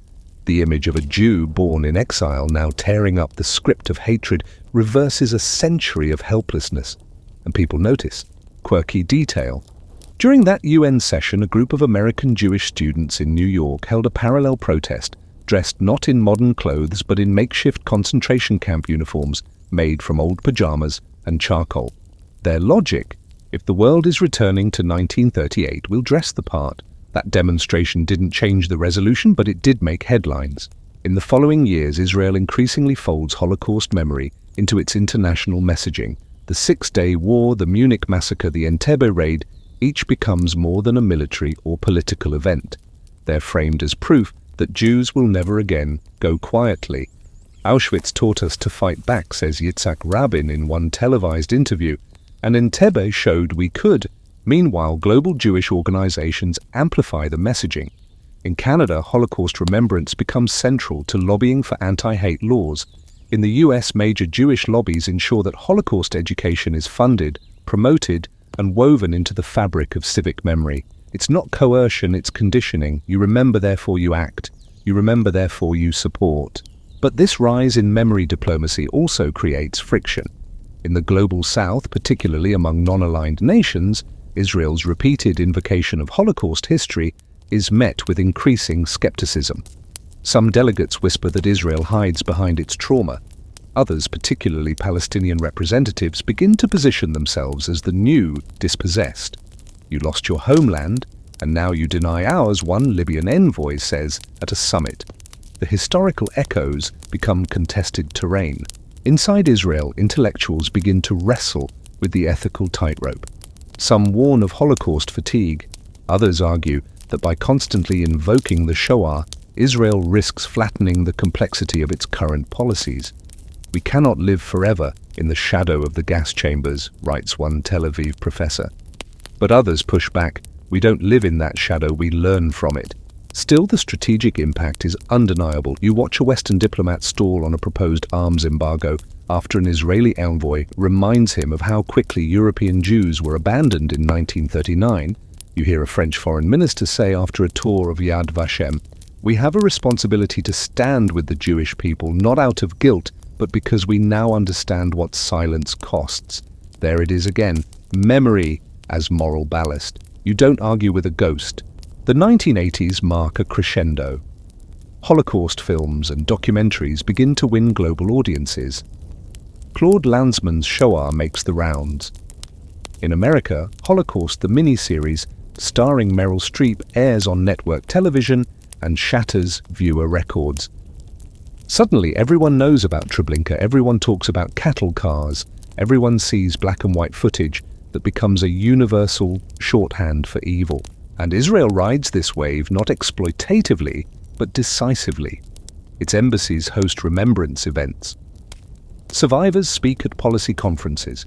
The image of a Jew born in exile now tearing up the script of hatred reverses a century of helplessness. And people notice. Quirky detail. During that UN session, a group of American Jewish students in New York held a parallel protest, dressed not in modern clothes but in makeshift concentration camp uniforms made from old pajamas and charcoal. Their logic: if the world is returning to 1938, we'll dress the part. That demonstration didn't change the resolution, but it did make headlines. In the following years, Israel increasingly folds Holocaust memory into its international messaging. The Six-Day War, the Munich massacre, the Entebbe raid, each becomes more than a military or political event. They're framed as proof that Jews will never again go quietly. Auschwitz taught us to fight back, says Yitzhak Rabin in one televised interview, and Entebbe showed we could. Meanwhile, global Jewish organizations amplify the messaging. In Canada, Holocaust remembrance becomes central to lobbying for anti-hate laws. In the US, major Jewish lobbies ensure that Holocaust education is funded, promoted, and woven into the fabric of civic memory. It's not coercion, it's conditioning. You remember, therefore you act. You remember, therefore you support. But this rise in memory diplomacy also creates friction. In the global South, particularly among non-aligned nations, Israel's repeated invocation of Holocaust history is met with increasing skepticism. Some delegates whisper that Israel hides behind its trauma. Others, particularly Palestinian representatives, begin to position themselves as the new dispossessed. You lost your homeland, and now you deny ours, one Libyan envoy says at a summit. The historical echoes become contested terrain. Inside Israel, intellectuals begin to wrestle with the ethical tightrope. Some warn of Holocaust fatigue. Others argue that by constantly invoking the Shoah, Israel risks flattening the complexity of its current policies. We cannot live forever in the shadow of the gas chambers, writes one Tel Aviv professor. But others push back. We don't live in that shadow, we learn from it. Still, the strategic impact is undeniable. You watch a Western diplomat stall on a proposed arms embargo after an Israeli envoy reminds him of how quickly European Jews were abandoned in 1939. You hear a French foreign minister say after a tour of Yad Vashem, "We have a responsibility to stand with the Jewish people, not out of guilt, but because we now understand what silence costs." There it is again, memory as moral ballast. You don't argue with a ghost. The 1980s mark a crescendo. Holocaust films and documentaries begin to win global audiences. Claude Lanzmann's Shoah makes the rounds. In America, Holocaust, the miniseries, starring Meryl Streep, airs on network television and shatters viewer records. Suddenly, everyone knows about Treblinka, everyone talks about cattle cars, everyone sees black and white footage that becomes a universal shorthand for evil. And Israel rides this wave not exploitatively, but decisively. Its embassies host remembrance events. Survivors speak at policy conferences.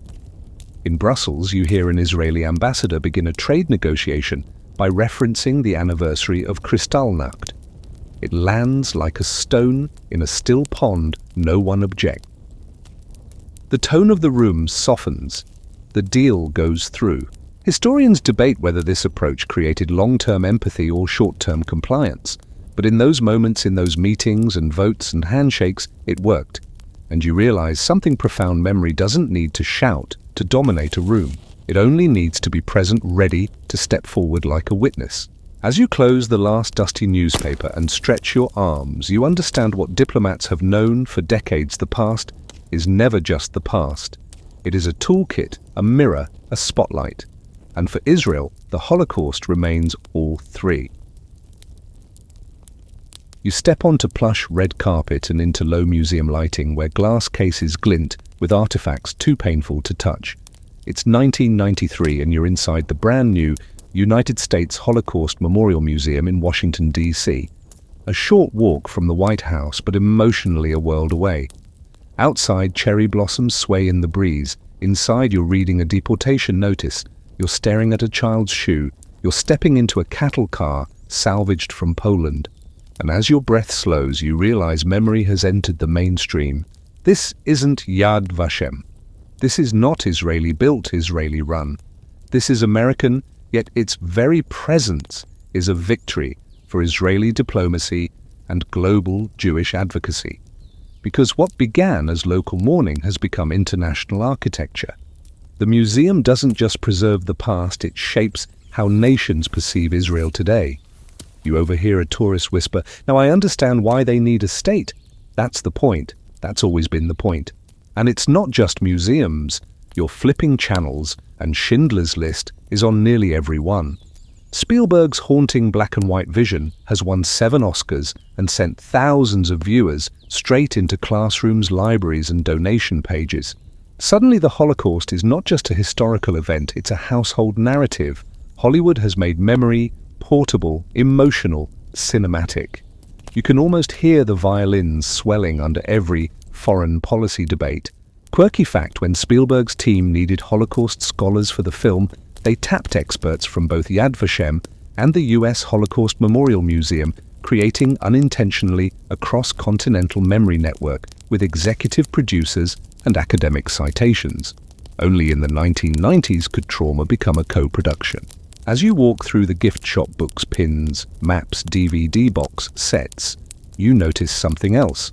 In Brussels, you hear an Israeli ambassador begin a trade negotiation by referencing the anniversary of Kristallnacht. It lands like a stone in a still pond, no one objects. The tone of the room softens. The deal goes through. Historians debate whether this approach created long-term empathy or short-term compliance. But in those moments, in those meetings and votes and handshakes, it worked. And you realize something profound: memory doesn't need to shout to dominate a room. It only needs to be present, ready to step forward like a witness. As you close the last dusty newspaper and stretch your arms, you understand what diplomats have known for decades: the past is never just the past. It is a toolkit, a mirror, a spotlight. And for Israel, the Holocaust remains all three. You step onto plush red carpet and into low museum lighting where glass cases glint with artifacts too painful to touch. It's 1993 and you're inside the brand new United States Holocaust Memorial Museum in Washington, D.C. A short walk from the White House, but emotionally a world away. Outside, cherry blossoms sway in the breeze. Inside, you're reading a deportation notice. You're staring at a child's shoe. You're stepping into a cattle car salvaged from Poland. And as your breath slows, you realize memory has entered the mainstream. This isn't Yad Vashem. This is not Israeli-built, Israeli-run. This is American, yet its very presence is a victory for Israeli diplomacy and global Jewish advocacy. Because what began as local mourning has become international architecture. The museum doesn't just preserve the past, it shapes how nations perceive Israel today. You overhear a tourist whisper, "Now I understand why they need a state." That's the point. That's always been the point. And it's not just museums. You're flipping channels, and Schindler's List is on nearly every one. Spielberg's haunting black and white vision has won 7 Oscars and sent thousands of viewers straight into classrooms, libraries, and donation pages. Suddenly, the Holocaust is not just a historical event, it's a household narrative. Hollywood has made memory portable, emotional, cinematic. You can almost hear the violins swelling under every foreign policy debate. Quirky fact: when Spielberg's team needed Holocaust scholars for the film, they tapped experts from both Yad Vashem and the US Holocaust Memorial Museum, creating unintentionally a cross-continental memory network with executive producers and academic citations. Only in the 1990s could trauma become a co-production. As you walk through the gift shop, books, pins, maps, DVD box sets, you notice something else.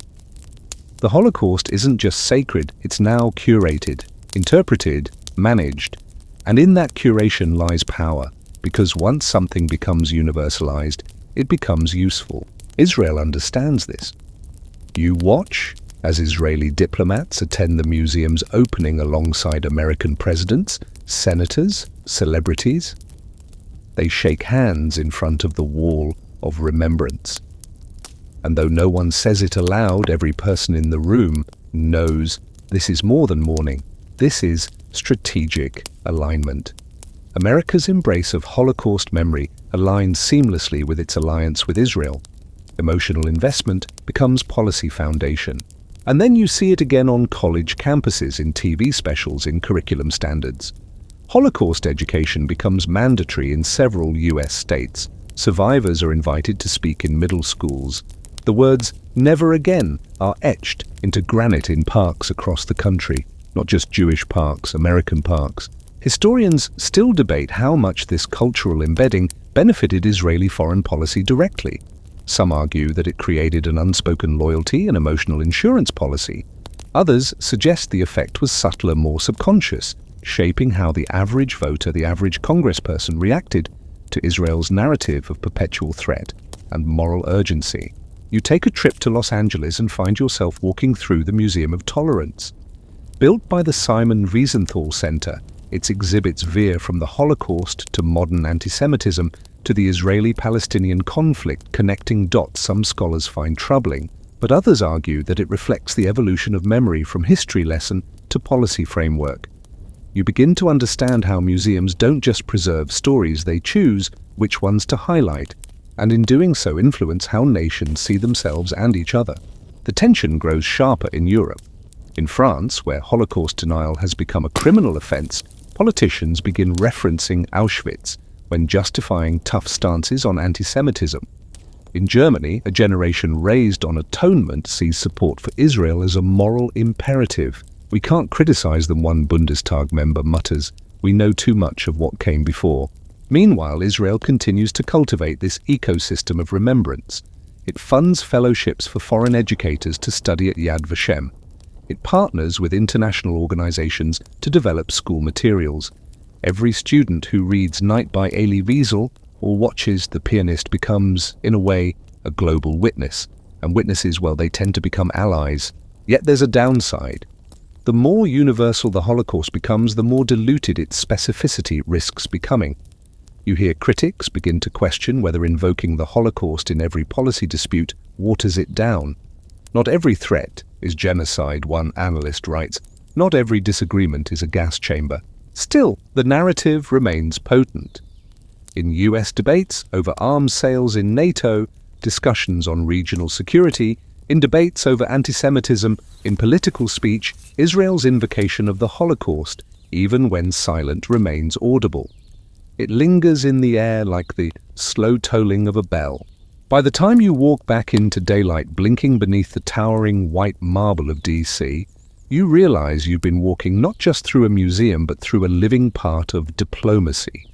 The Holocaust isn't just sacred, it's now curated, interpreted, managed. And in that curation lies power, because once something becomes universalized, it becomes useful. Israel understands this. You watch as Israeli diplomats attend the museum's opening alongside American presidents, senators, celebrities. They shake hands in front of the wall of remembrance. And though no one says it aloud, every person in the room knows this is more than mourning. This is strategic alignment. America's embrace of Holocaust memory aligns seamlessly with its alliance with Israel. Emotional investment becomes policy foundation. And then you see it again on college campuses, in TV specials, in curriculum standards. Holocaust education becomes mandatory in several US states. Survivors are invited to speak in middle schools. The words "never again" are etched into granite in parks across the country, not just Jewish parks, American parks. Historians still debate how much this cultural embedding benefited Israeli foreign policy directly. Some argue that it created an unspoken loyalty and emotional insurance policy. Others suggest the effect was subtler, more subconscious, shaping how the average voter, the average congressperson, reacted to Israel's narrative of perpetual threat and moral urgency. You take a trip to Los Angeles and find yourself walking through the Museum of Tolerance. Built by the Simon Wiesenthal Center, its exhibits veer from the Holocaust to modern anti-Semitism to the Israeli-Palestinian conflict, connecting dots some scholars find troubling, but others argue that it reflects the evolution of memory from history lesson to policy framework. You begin to understand how museums don't just preserve stories, they choose which ones to highlight, and in doing so influence how nations see themselves and each other. The tension grows sharper in Europe. In France, where Holocaust denial has become a criminal offense, politicians begin referencing Auschwitz when justifying tough stances on anti-Semitism. In Germany, a generation raised on atonement sees support for Israel as a moral imperative. "We can't criticize them," one Bundestag member mutters. "We know too much of what came before." Meanwhile, Israel continues to cultivate this ecosystem of remembrance. It funds fellowships for foreign educators to study at Yad Vashem. It partners with international organizations to develop school materials. Every student who reads Night by Elie Wiesel or watches The Pianist becomes, in a way, a global witness. And witnesses, well, they tend to become allies. Yet there's a downside. The more universal the Holocaust becomes, the more diluted its specificity risks becoming. You hear critics begin to question whether invoking the Holocaust in every policy dispute waters it down. Not every threat is genocide, one analyst writes. Not every disagreement is a gas chamber. Still, the narrative remains potent. In US debates over arms sales in NATO, discussions on regional security, in debates over anti-Semitism, in political speech, Israel's invocation of the Holocaust, even when silent, remains audible. It lingers in the air like the slow tolling of a bell. By the time you walk back into daylight, blinking beneath the towering white marble of DC, you realize you've been walking not just through a museum, but through a living part of diplomacy.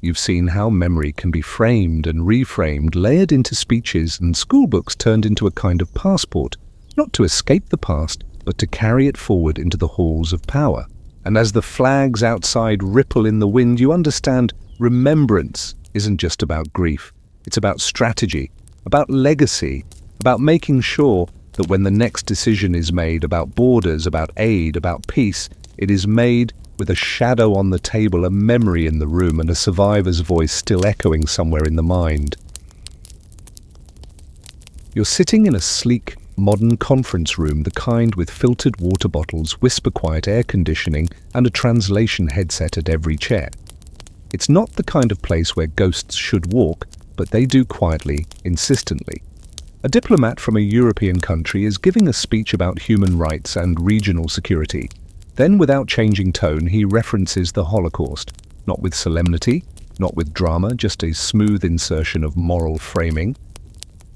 You've seen how memory can be framed and reframed, layered into speeches and schoolbooks turned into a kind of passport, not to escape the past, but to carry it forward into the halls of power. And as the flags outside ripple in the wind, you understand remembrance isn't just about grief. It's about strategy, about legacy, about making sure that when the next decision is made about borders, about aid, about peace, it is made with a shadow on the table, a memory in the room, and a survivor's voice still echoing somewhere in the mind. You're sitting in a sleek, modern conference room, the kind with filtered water bottles, whisper-quiet air conditioning, and a translation headset at every chair. It's not the kind of place where ghosts should walk, but they do quietly, insistently. A diplomat from a European country is giving a speech about human rights and regional security. Then, without changing tone, he references the Holocaust, not with solemnity, not with drama, just a smooth insertion of moral framing.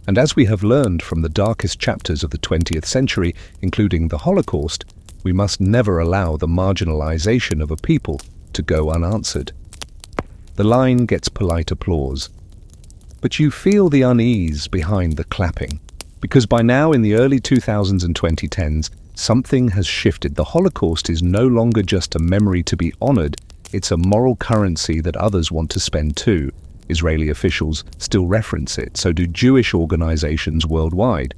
And as we have learned from the darkest chapters of the 20th century, including the Holocaust, we must never allow the marginalization of a people to go unanswered. The line gets polite applause. But you feel the unease behind the clapping, because by now in the early 2000s and 2010s, something has shifted. The Holocaust is no longer just a memory to be honored, it's a moral currency that others want to spend too. Israeli officials still reference it, so do Jewish organizations worldwide.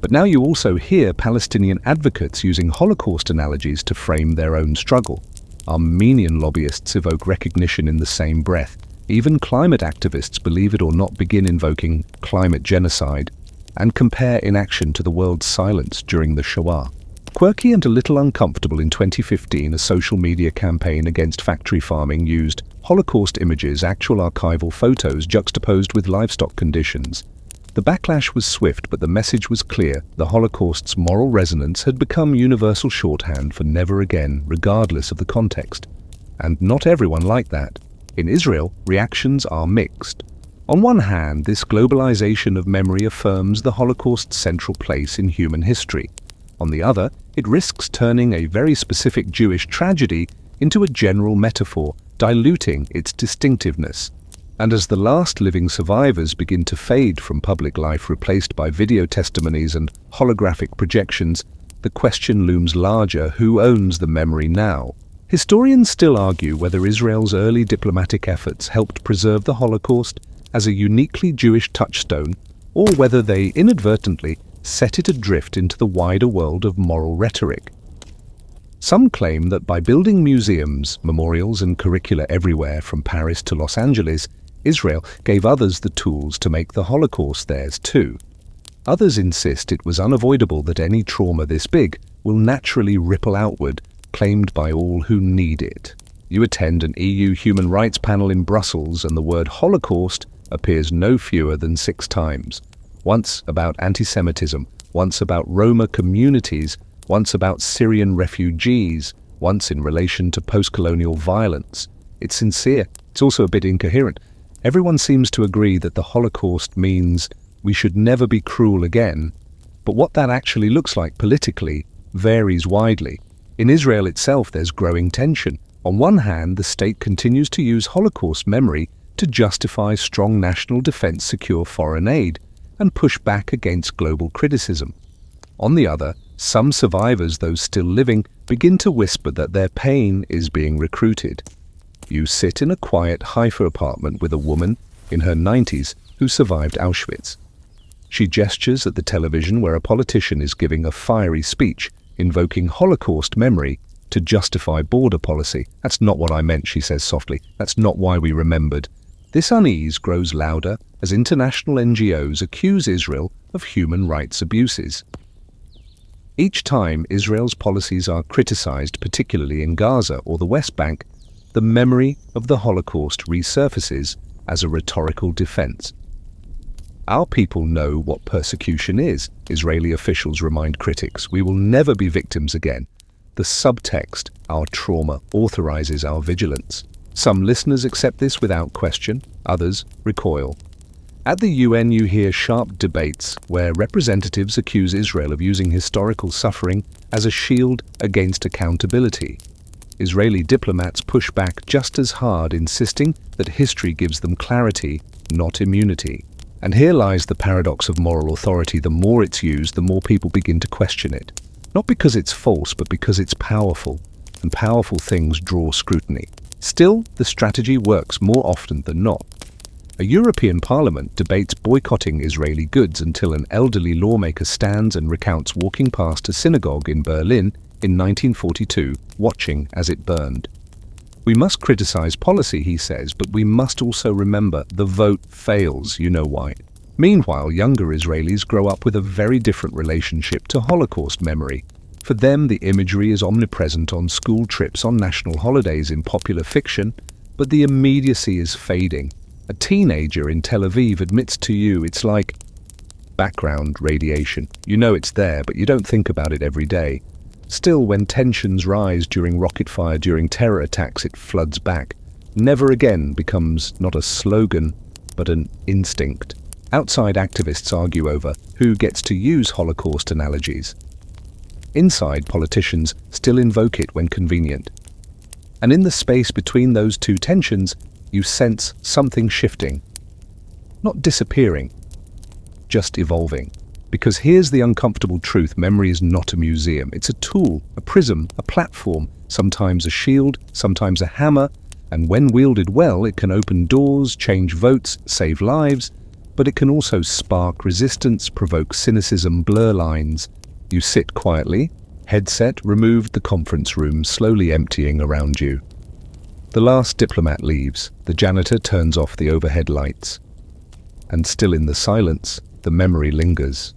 But now you also hear Palestinian advocates using Holocaust analogies to frame their own struggle. Armenian lobbyists evoke recognition in the same breath. Even climate activists, believe it or not, begin invoking climate genocide and compare inaction to the world's silence during the Shoah. Quirky and a little uncomfortable, in 2015, a social media campaign against factory farming used Holocaust images, actual archival photos juxtaposed with livestock conditions. The backlash was swift, but the message was clear. The Holocaust's moral resonance had become universal shorthand for never again, regardless of the context. And not everyone liked that. In Israel, reactions are mixed. On one hand, this globalization of memory affirms the Holocaust's central place in human history. On the other, it risks turning a very specific Jewish tragedy into a general metaphor, diluting its distinctiveness. And as the last living survivors begin to fade from public life, replaced by video testimonies and holographic projections, the question looms larger: who owns the memory now? Historians still argue whether Israel's early diplomatic efforts helped preserve the Holocaust as a uniquely Jewish touchstone, or whether they inadvertently set it adrift into the wider world of moral rhetoric. Some claim that by building museums, memorials, and curricula everywhere from Paris to Los Angeles, Israel gave others the tools to make the Holocaust theirs too. Others insist it was unavoidable that any trauma this big will naturally ripple outward, claimed by all who need it. You attend an EU human rights panel in Brussels and the word Holocaust appears no fewer than 6 times. Once about anti-Semitism, once about Roma communities, once about Syrian refugees, once in relation to post-colonial violence. It's sincere. It's also a bit incoherent. Everyone seems to agree that the Holocaust means we should never be cruel again, but what that actually looks like politically varies widely. In Israel itself, there's growing tension. On one hand, the state continues to use Holocaust memory to justify strong national defense, secure foreign aid, and push back against global criticism. On the other, some survivors, those still living, begin to whisper that their pain is being recruited. You sit in a quiet Haifa apartment with a woman in her 90s who survived Auschwitz. She gestures at the television where a politician is giving a fiery speech, invoking Holocaust memory to justify border policy. "That's not what I meant," she says softly. "That's not why we remembered." This unease grows louder as international NGOs accuse Israel of human rights abuses. Each time Israel's policies are criticized, particularly in Gaza or the West Bank, the memory of the Holocaust resurfaces as a rhetorical defense. Our people know what persecution is, Israeli officials remind critics. We will never be victims again. The subtext, our trauma, authorizes our vigilance. Some listeners accept this without question, others recoil. At the UN, you hear sharp debates where representatives accuse Israel of using historical suffering as a shield against accountability. Israeli diplomats push back just as hard, insisting that history gives them clarity, not immunity. And here lies the paradox of moral authority. The more it's used, the more people begin to question it. Not because it's false, but because it's powerful, and powerful things draw scrutiny. Still, the strategy works more often than not. A European Parliament debates boycotting Israeli goods until an elderly lawmaker stands and recounts walking past a synagogue in Berlin in 1942, watching as it burned. We must criticize policy, he says, but we must also remember the vote fails, you know why. Meanwhile, younger Israelis grow up with a very different relationship to Holocaust memory. For them, the imagery is omnipresent on school trips, on national holidays, in popular fiction, but the immediacy is fading. A teenager in Tel Aviv admits to you it's like background radiation. You know it's there, but you don't think about it every day. Still, when tensions rise during rocket fire, during terror attacks, it floods back. Never again becomes not a slogan, but an instinct. Outside activists argue over who gets to use Holocaust analogies. Inside, politicians still invoke it when convenient. And in the space between those two tensions, you sense something shifting. Not disappearing, just evolving. Because here's the uncomfortable truth: memory is not a museum. It's a tool, a prism, a platform, sometimes a shield, sometimes a hammer, and when wielded well, it can open doors, change votes, save lives, but it can also spark resistance, provoke cynicism, blur lines. You sit quietly, headset removed, the conference room slowly emptying around you. The last diplomat leaves, the janitor turns off the overhead lights, and still in the silence, the memory lingers.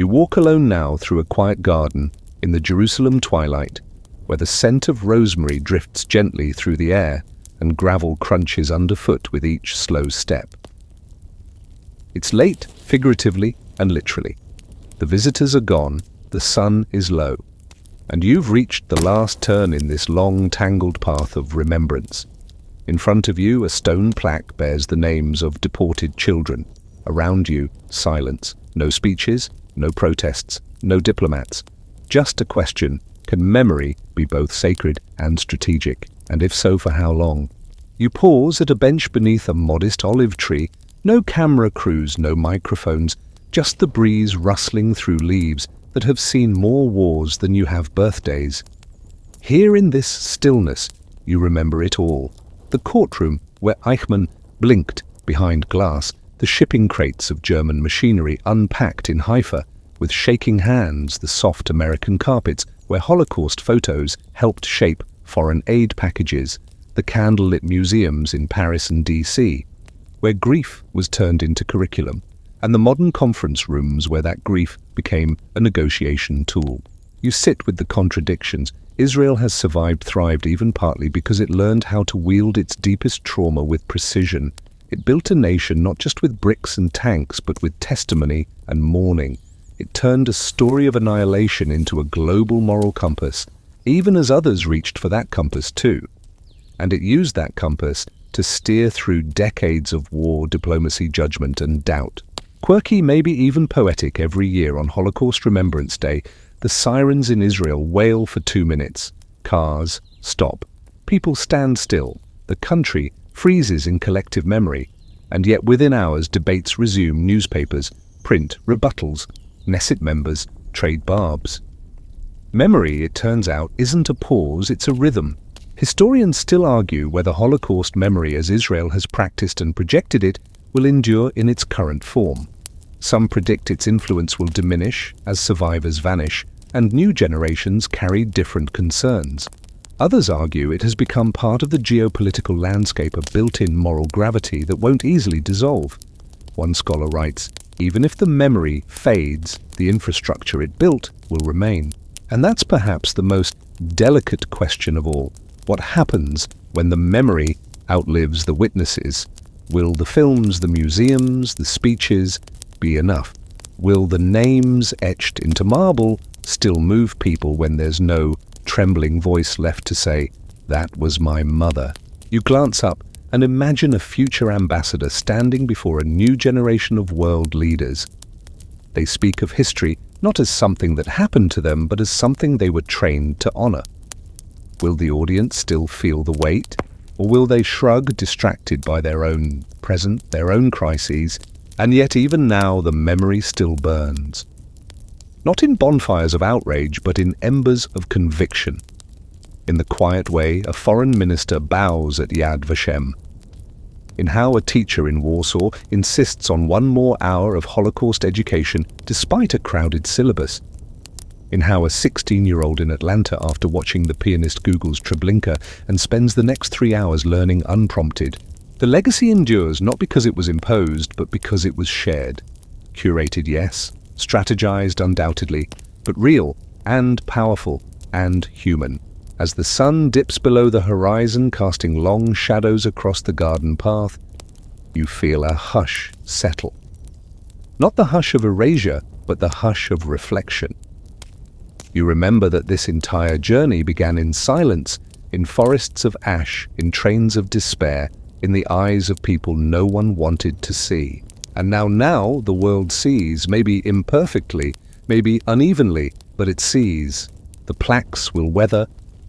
You walk alone now through a quiet garden in the Jerusalem twilight, where the scent of rosemary drifts gently through the air and gravel crunches underfoot with each slow step. It's late, figuratively and literally. The visitors are gone, the sun is low, and you've reached the last turn in this long, tangled path of remembrance. In front of you, a stone plaque bears the names of deported children. Around you, silence. No speeches, no protests, no diplomats. Just a question: can memory be both sacred and strategic? And if so, for how long? You pause at a bench beneath a modest olive tree. No camera crews, no microphones, just the breeze rustling through leaves that have seen more wars than you have birthdays. Here in this stillness, you remember it all. The courtroom where Eichmann blinked behind glass, the shipping crates of German machinery unpacked in Haifa, with shaking hands the soft American carpets where Holocaust photos helped shape foreign aid packages, the candlelit museums in Paris and DC, where grief was turned into curriculum, and the modern conference rooms where that grief became a negotiation tool. You sit with the contradictions. Israel has thrived even partly because it learned how to wield its deepest trauma with precision. It built a nation not just with bricks and tanks, but with testimony and mourning. It turned a story of annihilation into a global moral compass, even as others reached for that compass too. And it used that compass to steer through decades of war, diplomacy, judgment, and doubt. Quirky, maybe even poetic, every year on Holocaust Remembrance Day, the sirens in Israel wail for 2 minutes. Cars stop. People stand still. The country freezes in collective memory. And yet within hours, debates resume, newspapers print rebuttals, Knesset members trade barbs. Memory, it turns out, isn't a pause, it's a rhythm. Historians still argue whether Holocaust memory as Israel has practiced and projected it will endure in its current form. Some predict its influence will diminish as survivors vanish and new generations carry different concerns. Others argue it has become part of the geopolitical landscape, a built-in moral gravity that won't easily dissolve. One scholar writes, even if the memory fades, the infrastructure it built will remain. And that's perhaps the most delicate question of all. What happens when the memory outlives the witnesses? Will the films, the museums, the speeches be enough? Will the names etched into marble still move people when there's no trembling voice left to say, "That was my mother"? You glance up and imagine a future ambassador standing before a new generation of world leaders. They speak of history not as something that happened to them, but as something they were trained to honor. Will the audience still feel the weight? Or will they shrug, distracted by their own present, their own crises? And yet even now the memory still burns. Not in bonfires of outrage, but in embers of conviction. In the quiet way a foreign minister bows at Yad Vashem. In how a teacher in Warsaw insists on 1 more hour of Holocaust education despite a crowded syllabus. In how a 16-year-old in Atlanta, after watching the pianist Google's Treblinka and spends the next 3 hours learning unprompted. The legacy endures not because it was imposed, but because it was shared. Curated, yes. Strategized, undoubtedly. But real and powerful and human. As the sun dips below the horizon, casting long shadows across the garden path, you feel a hush settle. Not the hush of erasure, but the hush of reflection. You remember that this entire journey began in silence, in forests of ash, in trains of despair, in the eyes of people no one wanted to see. And now the world sees, maybe imperfectly, maybe unevenly, but it sees. The plaques will weather,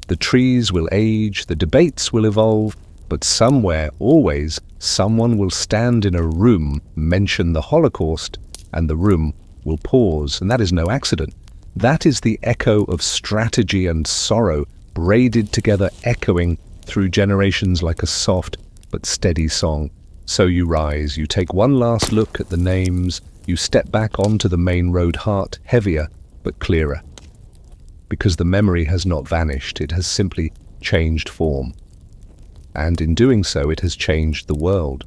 the trees will age, the debates will evolve, but somewhere, always, someone will stand in a room, mention the Holocaust, and the room will pause, and that is no accident. That is the echo of strategy and sorrow, braided together, echoing through generations like a soft but steady song. So you rise, you take one last look at the names, you step back onto the main road, heart heavier but clearer. Because the memory has not vanished, it has simply changed form. And in doing so, it has changed the world.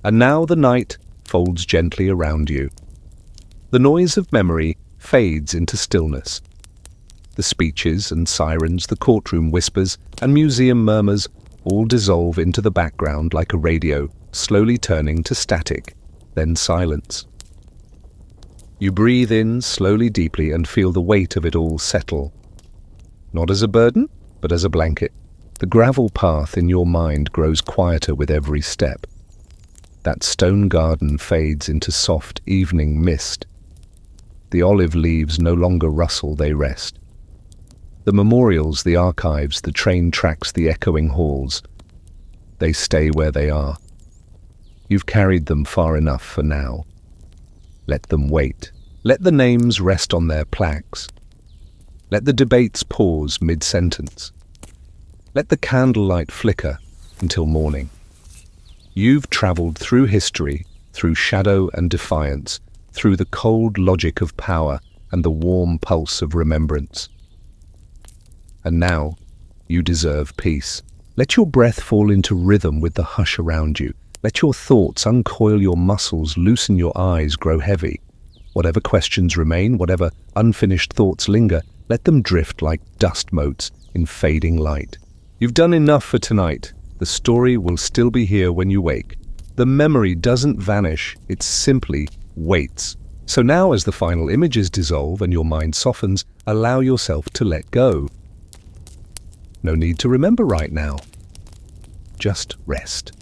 And now the night folds gently around you. The noise of memory fades into stillness. The speeches and sirens, the courtroom whispers and museum murmurs all dissolve into the background like a radio, slowly turning to static, then silence. You breathe in slowly, deeply, and feel the weight of it all settle. Not as a burden, but as a blanket. The gravel path in your mind grows quieter with every step. That stone garden fades into soft evening mist. The olive leaves no longer rustle, they rest. The memorials, the archives, the train tracks, the echoing halls, they stay where they are. You've carried them far enough for now. Let them wait. Let the names rest on their plaques. Let the debates pause mid-sentence. Let the candlelight flicker until morning. You've traveled through history, through shadow and defiance, through the cold logic of power and the warm pulse of remembrance. And now, you deserve peace. Let your breath fall into rhythm with the hush around you. Let your thoughts uncoil your muscles, loosen your eyes, grow heavy. Whatever questions remain, whatever unfinished thoughts linger, let them drift like dust motes in fading light. You've done enough for tonight. The story will still be here when you wake. The memory doesn't vanish, it simply waits. So now, as the final images dissolve and your mind softens, allow yourself to let go. No need to remember right now. Just rest.